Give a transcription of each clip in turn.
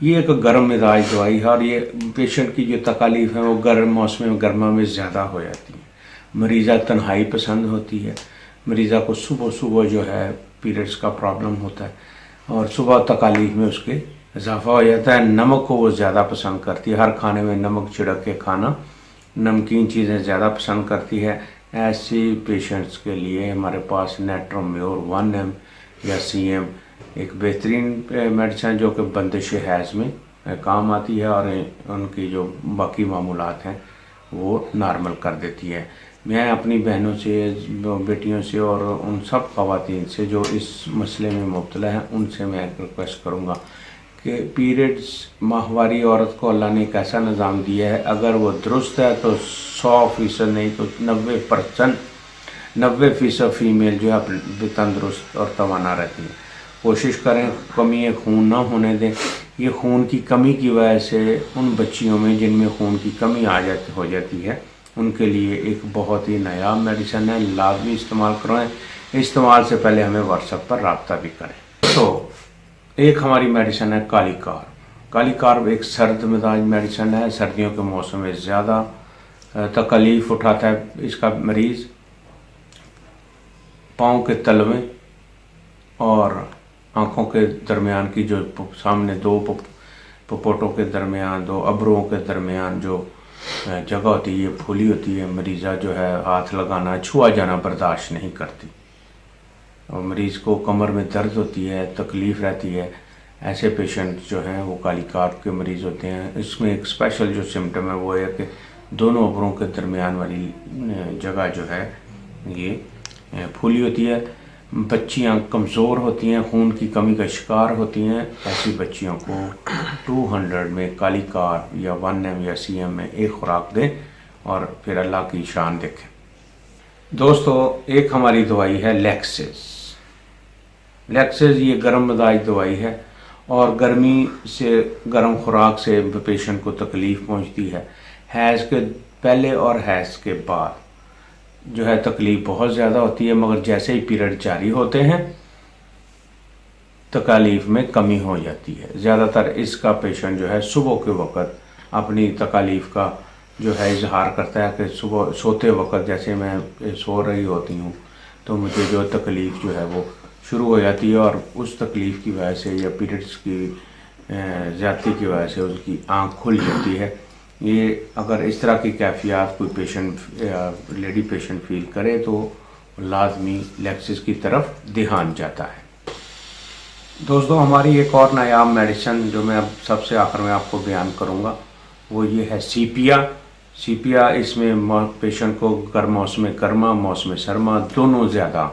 یہ ایک گرم مزاج دوائی ہے اور یہ پیشنٹ کی جو تکالیف ہیں وہ گرم موسم گرما میں زیادہ ہو جاتی ہیں. مریضہ تنہائی پسند ہوتی ہے. مریضہ کو صبح جو ہے پیریڈز کا پرابلم ہوتا ہے اور صبح تکالیف میں اس کے اضافہ ہو جاتا ہے. نمک کو وہ زیادہ پسند کرتی ہے. ہر کھانے میں نمک چھڑک کے کھانا، نمکین چیزیں زیادہ پسند کرتی ہے. ایسی پیشنٹس کے لیے ہمارے پاس نیٹرومیور 1M یا CM ایک بہترین میڈیسن جو کہ بندش حیض میں کام آتی ہے اور ان کی جو باقی معمولات ہیں وہ نارمل کر دیتی ہے. میں اپنی بہنوں سے، بیٹیوں سے اور ان سب خواتین سے جو اس مسئلے میں مبتلا ہیں ان سے میں ریکویسٹ کروں گا کہ پیریڈز، ماہواری عورت کو اللہ نے ایک ایسا نظام دیا ہے، اگر وہ درست ہے تو 100% نہیں تو 90% فیمیل جو ہے تندرست اور توانا رہتی ہے. کوشش کریں کمی خون نہ ہونے دیں. یہ خون کی کمی کی وجہ سے ان بچیوں میں جن میں خون کی کمی ہو جاتی ہے ان کے لیے ایک بہت ہی نایاب میڈیسن ہے. لازمی استعمال کریں. استعمال سے پہلے ہمیں واٹس ایپ پر رابطہ بھی کریں. تو ایک ہماری میڈیسن ہے کالی کارب. کالی کارب ایک سرد مزاج میڈیسن ہے. سردیوں کے موسم میں زیادہ تکلیف اٹھاتا ہے اس کا مریض. پاؤں کے تلوے اور آنکھوں کے درمیان کی جو سامنے دو پپوٹوں کے درمیان، دو ابروؤں کے درمیان جو جگہ ہوتی ہے یہ پھولی ہوتی ہے. مریضہ جو ہے ہاتھ لگانا، چھوا جانا برداشت نہیں کرتی اور مریض کو کمر میں درد ہوتی ہے، تکلیف رہتی ہے. ایسے پیشنٹ جو ہیں وہ کالی کارب کے مریض ہوتے ہیں. اس میں ایک اسپیشل جو سمٹم ہے وہ ہے کہ دونوں ابروں کے درمیان والی جگہ جو ہے یہ پھولی ہوتی ہے. بچیاں کمزور ہوتی ہیں، خون کی کمی کا شکار ہوتی ہیں. ایسی بچیوں کو 200 میں کالی کارب یا 1M یا CM میں ایک خوراک دیں اور پھر اللہ کی شان دیکھیں. دوستو ایک ہماری دوائی ہے لیکسز. لیکسز یہ گرم مزاج دوائی ہے اور گرمی سے، گرم خوراک سے پیشنٹ کو تکلیف پہنچتی ہے. حیض کے پہلے اور حیض کے بعد جو ہے تکلیف بہت زیادہ ہوتی ہے، مگر جیسے ہی پیریڈ جاری ہوتے ہیں تکالیف میں کمی ہو جاتی ہے. زیادہ تر اس کا پیشنٹ جو ہے صبح کے وقت اپنی تکالیف کا جو ہے اظہار کرتا ہے کہ صبح سوتے وقت جیسے میں سو رہی ہوتی ہوں تو مجھے جو تکلیف جو ہے وہ شروع ہو جاتی ہے اور اس تکلیف کی وجہ سے یا پیریڈز کی زیادتی کی وجہ سے اس کی آنکھ کھل جاتی ہے. یہ اگر اس طرح کی کیفیات کوئی پیشنٹ یا لیڈی پیشنٹ فیل کرے تو لازمی لیکسز کی طرف دھیان جاتا ہے. دوستو ہماری ایک اور نایاب میڈیسن جو میں اب سب سے آخر میں آپ کو بیان کروں گا وہ یہ ہے سیپیا. سیپیا اس میں پیشنٹ کو موسم گرما، موسم سرما دونوں زیادہ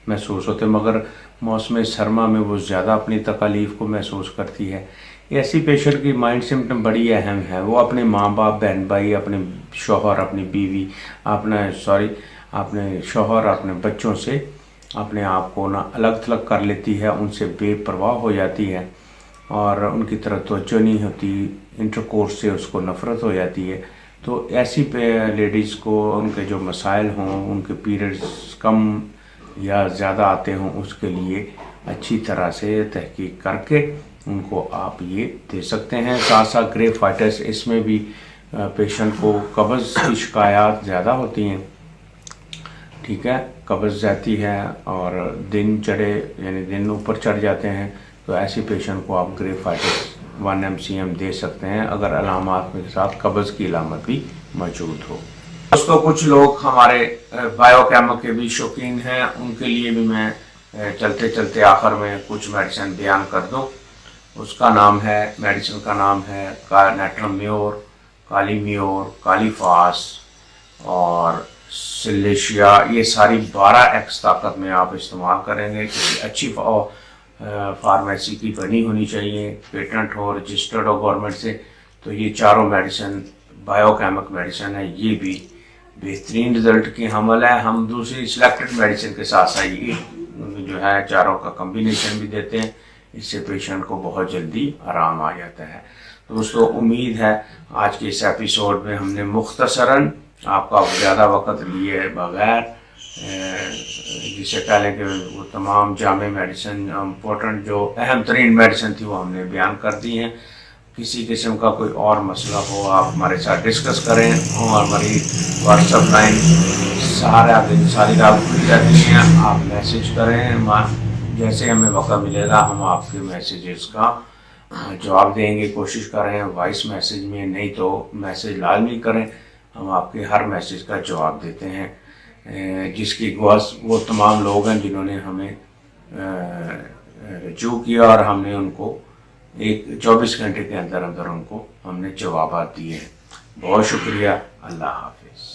محسوس ہوتے ہیں، مگر موسم سرما میں وہ زیادہ اپنی تکالیف کو محسوس کرتی ہے. ایسی پیشنٹ کی مائنڈ سمٹم بڑی اہم ہے. وہ اپنے ماں باپ، بہن بھائی، اپنے شوہر، اپنی بیوی، اپنے شوہر، اپنے بچوں سے اپنے آپ کو نہ الگ تھلگ کر لیتی ہے، ان سے بے پرواہ ہو جاتی ہے اور ان کی طرف توجہ نہیں ہوتی. انٹرکورس سے اس کو نفرت ہو جاتی ہے. تو ایسی لیڈیز کو ان کے جو مسائل ہوں، ان کے پیریڈز کم یا زیادہ آتے ہوں، اس کے لیے اچھی طرح سے تحقیق کر کے ان کو آپ یہ دے سکتے ہیں. ساتھ ساتھ گریپائٹس، اس میں بھی پیشنٹ کو قبض کی شکایات زیادہ ہوتی ہیں. ٹھیک ہے، قبض جاتی ہے اور دن چڑھے یعنی دن اوپر چڑھ جاتے ہیں تو ایسی پیشنٹ کو آپ گریپائٹس 1M CM دے سکتے ہیں اگر علامات کے ساتھ قبض کی علامت بھی موجود ہو. دوستو کچھ لوگ ہمارے بایو کیمو کے بھی شوقین ہیں، ان کے لیے بھی میں چلتے چلتے آخر میں کچھ میڈیسن بیان کر دوں. اس کا نام ہے، میڈیسن کا نام ہے نیٹرومیور، کالی میور، کالی فاس اور سلیشیا. یہ ساری 12X طاقت میں آپ استعمال کریں گے. کسی اچھی فارمیسی کی بنی ہونی چاہیے، پیٹنٹ ہو، رجسٹرڈ ہو گورنمنٹ سے. تو یہ چاروں میڈیسن بایو کیمک میڈیسن ہے. یہ بھی بہترین رزلٹ کی حامل ہے. ہم دوسری سلیکٹڈ میڈیسن کے ساتھ ساتھ یہ جو ہے چاروں کا کمبینیشن بھی دیتے ہیں. اس سے پیشنٹ کو بہت جلدی آرام آ جاتا ہے. دوستو امید ہے آج کے اس ایپیسوڈ میں ہم نے مختصراً آپ کا زیادہ وقت لیے بغیر جسے کہہ لیں کہ وہ تمام جامع میڈیسن امپورٹنٹ جو اہم ترین میڈیسن تھی وہ ہم نے بیان کر دی ہیں. کسی قسم کا کوئی اور مسئلہ ہو آپ ہمارے ساتھ ڈسکس کریں. اور ہماری واٹس ایپ لائن ساری رات کھلی رہتی ہیں. آپ میسیج کریں, جیسے ہمیں موقع ملے گا ہم آپ کے میسیجز کا جواب دیں گے. کوشش کریں وائس میسیج میں, نہیں تو میسیج لازمی کریں. ہم آپ کے ہر میسیج کا جواب دیتے ہیں. جس کی گواس وہ تمام لوگ ہیں جنہوں نے ہمیں رجوع کیا اور ہم نے ان کو 24 گھنٹے کے اندر ان کو ہم نے جوابات دیے ہیں. بہت شکریہ. اللہ حافظ.